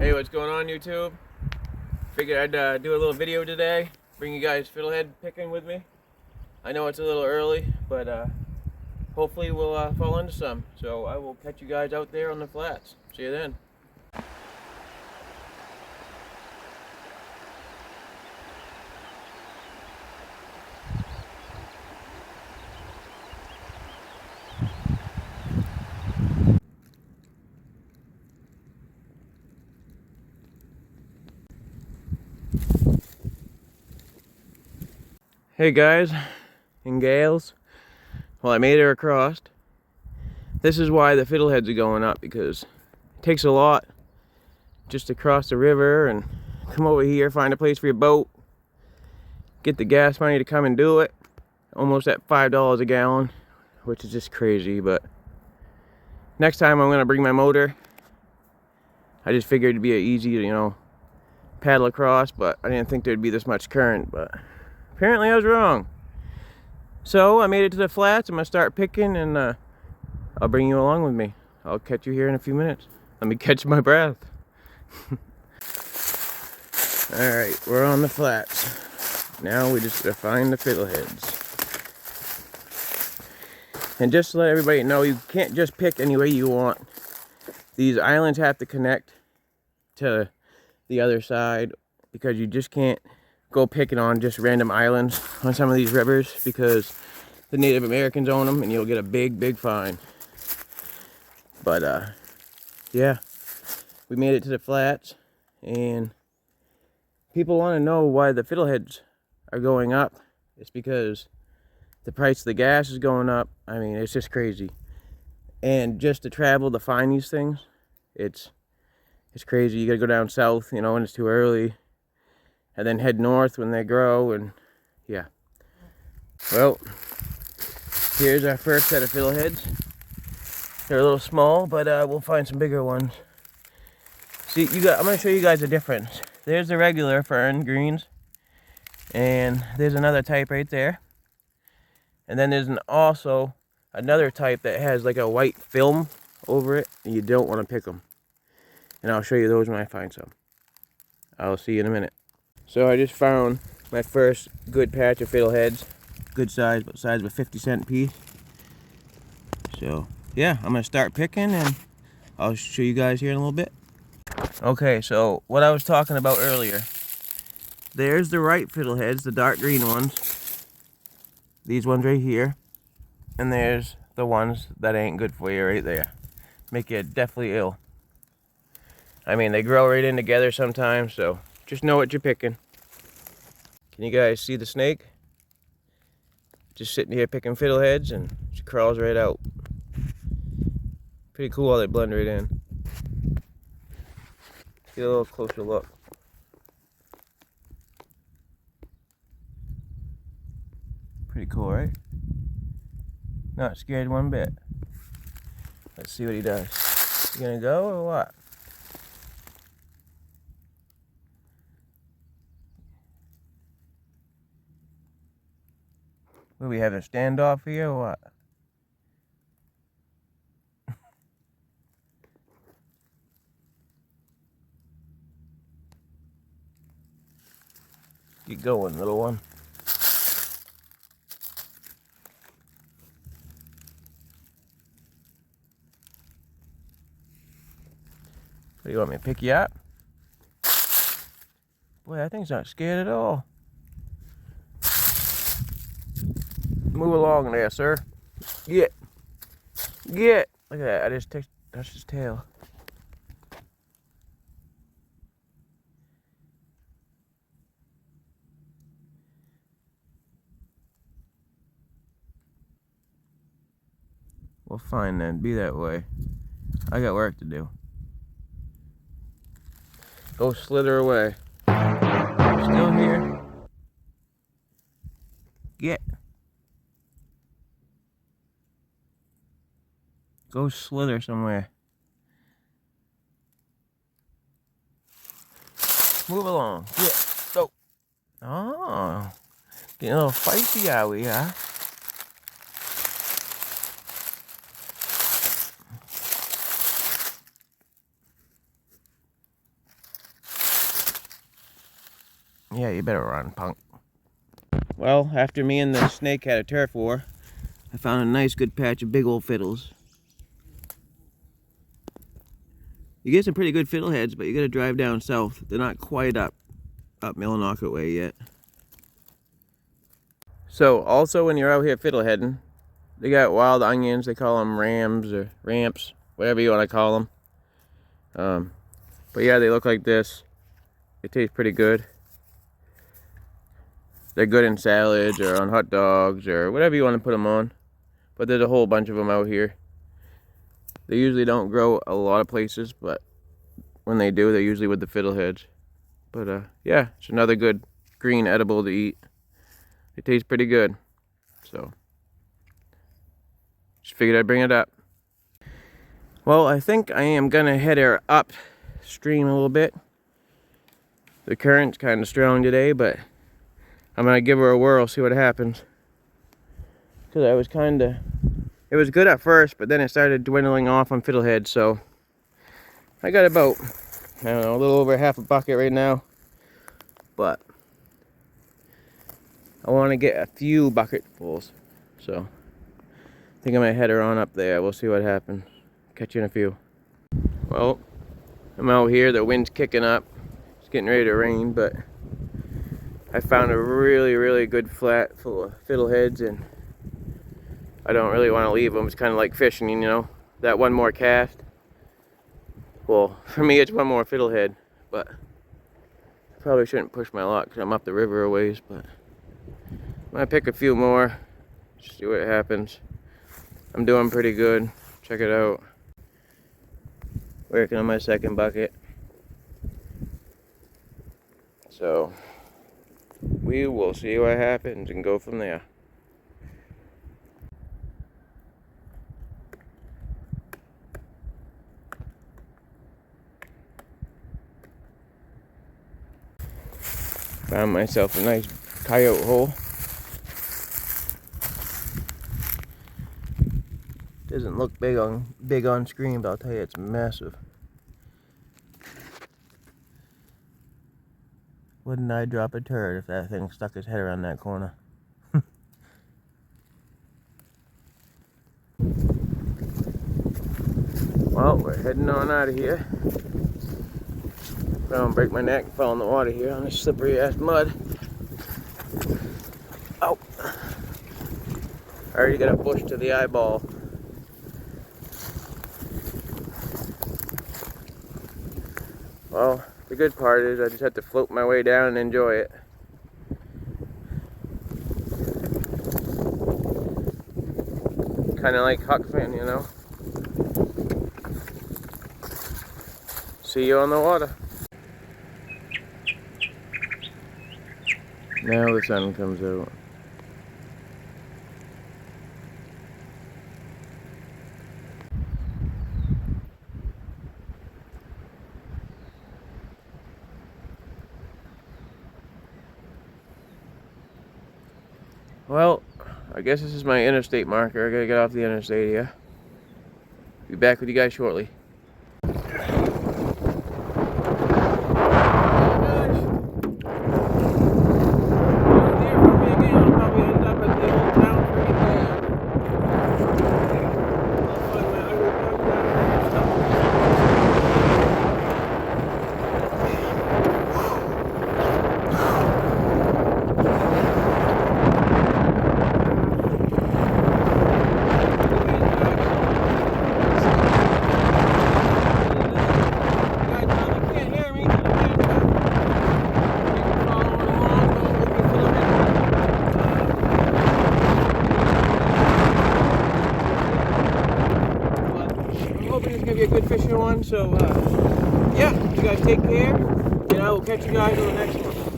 Hey, what's going on, YouTube? Figured I'd do a little video today, bring you guys fiddlehead picking with me. I know it's a little early, but hopefully we'll fall into some. So I will catch you guys out there on the flats. See you then. Hey guys and gals, well, I made her across. This is why the fiddleheads are going up, because it takes a lot just to cross the river and come over here, find a place for your boat, get the gas money to come and do it. Almost at $5 a gallon, which is just crazy. But next time I'm gonna bring my motor. I just figured it'd be an easy, paddle across, but I didn't think there'd be this much current, but apparently I was wrong. So I made it to the flats. I'm gonna start picking, and I'll bring you along with me. I'll catch you here in a few minutes. Let me catch my breath. All right, we're on the flats. Now we just gotta find the fiddleheads. And just to let everybody know, you can't just pick any way you want. These islands have to connect to the other side, because you just can't go picking on just random islands on some of these rivers, because the Native Americans own them and you'll get a big fine. But yeah, we made it to the flats, and people want to know why the fiddleheads are going up. It's because the price of the gas is going up. I mean, it's just crazy. And just to travel to find these things, it's crazy. You gotta go down south, when it's too early, and then head north when they grow. And yeah, well, here's our first set of fiddleheads. They're a little small, but we'll find some bigger ones. See, I'm gonna show you guys the difference. There's the regular fern greens, and there's another type right there. And then there's also another type that has like a white film over it, and you don't want to pick them. And I'll show you those when I find some. I'll see you in a minute. So I just found my first good patch of fiddleheads. Good size, about the size of a 50-cent piece. So yeah, I'm gonna start picking, and I'll show you guys here in a little bit. Okay, so what I was talking about earlier. There's the right fiddleheads, the dark green ones. These ones right here. And there's the ones that ain't good for you right there. Make you definitely ill. I mean, they grow right in together sometimes, so just know what you're picking. Can you guys see the snake? Just sitting here picking fiddleheads, and she crawls right out. Pretty cool how they blend right in. Get a little closer look. Pretty cool, right? Not scared one bit. Let's see what he does. You gonna go or what? Will we have a standoff here or what? Get going, little one. What do you want me to pick you up? Boy, that thing's not scared at all. Move along there, sir. Get. Get. Look at that. I just touched his tail. Well, fine then. Be that way. I got work to do. Go slither away. Still here? Get. Go slither somewhere. Move along. Get. Go. Oh. Getting a little feisty, are we, huh? Yeah, you better run, punk. Well, after me and the snake had a turf war, I found a nice good patch of big old fiddles. You get some pretty good fiddleheads, but you gotta drive down south. They're not quite up Millinocket way yet. So, also when you're out here fiddleheading, they got wild onions. They call them rams or ramps, whatever you want to call them. But yeah, they look like this. They taste pretty good. They're good in salads or on hot dogs or whatever you want to put them on. But there's a whole bunch of them out here. They usually don't grow a lot of places, but when they do, they're usually with the fiddleheads. But yeah, it's another good green edible to eat. It tastes pretty good. So, just figured I'd bring it up. Well, I think I am gonna head her upstream a little bit. The current's kind of strong today, but I'm gonna give her a whirl, see what happens. Cause it was good at first, but then it started dwindling off on fiddlehead. So I got about, I don't know, a little over half a bucket right now. But I want to get a few bucketfuls, so I think I might head her on up there. We'll see what happens. Catch you in a few. Well, I'm out here. The wind's kicking up. It's getting ready to rain, but I found a really, really good flat full of fiddleheads, and I don't really want to leave them. It's kind of like fishing, you know. That one more cast. Well, for me, it's one more fiddlehead, but I probably shouldn't push my luck because I'm up the river a ways, but I'm gonna pick a few more, just see what happens. I'm doing pretty good. Check it out. Working on my second bucket. So we will see what happens and go from there. Found myself a nice coyote hole. Doesn't look big on screen, but I'll tell you it's massive. Wouldn't I drop a turd if that thing stuck its head around that corner? Well, we're heading on out of here. I don't break my neck and fall in the water here on this slippery ass mud. Oh! I already got a bush to the eyeball. Well, the good part is I just have to float my way down and enjoy it. Kind of like Huck Finn, you know. See you on the water. Now the sun comes out. Well, I guess this is my interstate marker. I gotta get off the interstate here. Be back with you guys shortly. Be a good fishing one, so yeah, you guys take care, and I will catch you guys on the next one.